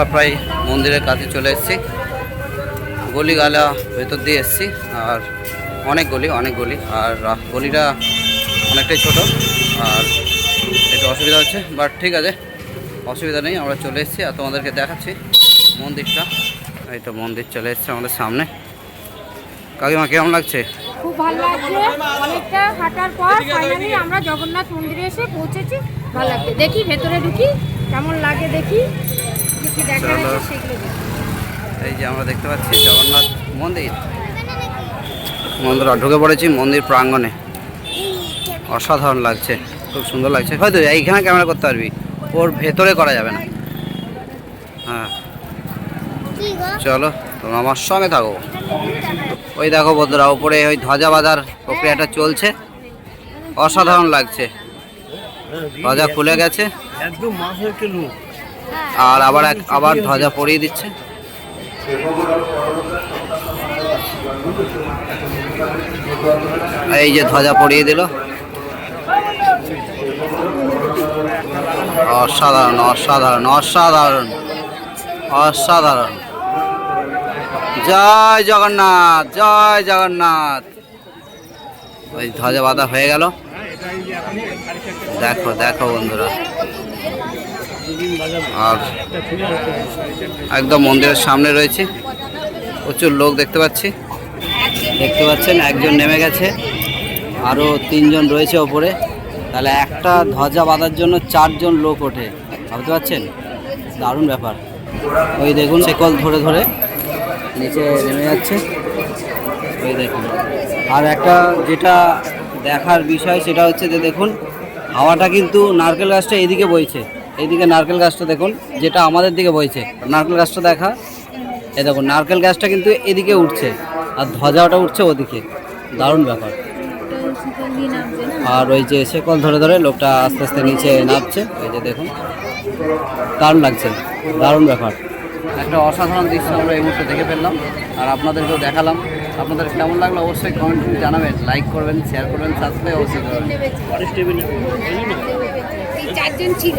আমরা প্রায় মন্দিরের কাছে চলে এসেছি। গলিগালা ভেতর দিয়ে এসেছি, আর অনেক গলি আর গলিটা অনেকটাই ছোট, আর একটু অসুবিধা হচ্ছে, বাট ঠিক আছে, অসুবিধা নেই। আমরা চলে এসেছি আর তোমাদেরকে দেখাচ্ছি মন্দিরটা। এই তো মন্দির চলে এসেছে আমাদের সামনে। কাকিমা কেমন লাগছে? খুব ভালো লাগছে। অনেকটা হাঁটার পর ফাইনালি আমরা জগন্নাথ মন্দিরে এসে পৌঁছেছি। ভালো লাগছে। দেখি ভেতরে ঢুকি, কেমন লাগে দেখি, কি দেখা যাচ্ছে সেগুলো দেখি। এই যে আমরা দেখতে পাচ্ছি জগন্নাথ মন্দির। ঢুকে পড়েছি মন্দির প্রাঙ্গণে। অসাধারণ লাগছে, খুব সুন্দর লাগছে। হয়তো এইখানে ক্যামেরা করতে পারবি, ওর ভেতরে করা যাবে না। হ্যাঁ চলো, তোমরা আমার সঙ্গে থাকো। ওই দেখো বন্ধুরা, উপরে ওই ধ্বজা বাঁধার প্রক্রিয়াটা চলছে। অসাধারণ লাগছে। ধ্বজা খুলে গেছে আর আবার ধ্বজা পরিয়ে দিচ্ছে। এই যে ধ্বজা পরিয়ে দিল। অসাধারণ অসাধারণ অসাধারণ অসাধারণ। জয় জগন্নাথ, জয় জগন্নাথ। ওই ধ্বজা বাঁধা হয়ে গেল। দেখো দেখো বন্ধুরা, আর একদম মন্দিরের সামনে রয়েছে। প্রচুর লোক দেখতে পাচ্ছেন, একজন নেমে গেছে, আরও 3 জন রয়েছে ওপরে। তাহলে একটা ধ্বজা বাঁধার জন্য 4 জন লোক ওঠে, ভাবতে পারছেন? দারুণ ব্যাপার। ওই দেখুন শেকল ধরে ধরে নিচে নেমে যাচ্ছে, ওই দেখুন। আর একটা যেটা দেখার বিষয় সেটা হচ্ছে যে দেখুন, হাওয়াটা কিন্তু নারকেল গাছটা এদিকে বইছে, এইদিকে নারকেল গাছটা দেখুন, যেটা আমাদের দিকে বইছে। নারকেল গাছটা দেখা, এই দেখুন নারকেল গাছটা কিন্তু এদিকে উঠছে আর ধ্বজাটা উঠছে ওদিকে। দারুণ ব্যাপার। আর ওই যে শেকল ধরে ধরে লোকটা আস্তে আস্তে নিচে নামছে, ওই যে দেখুন, দারুণ লাগছে, দারুণ ব্যাপার। একটা অসাধারণ দৃশ্য আমরা এই মুহূর্তে দেখে ফেললাম, আর আপনাদেরকেও দেখালাম। আপনাদের কেমন লাগলো অবশ্যই কমেন্ট করে জানাবেন, লাইক করবেন, শেয়ার করবেন, সাবস্ক্রাইব অবশ্যই করবেন। 4 জন ছিল।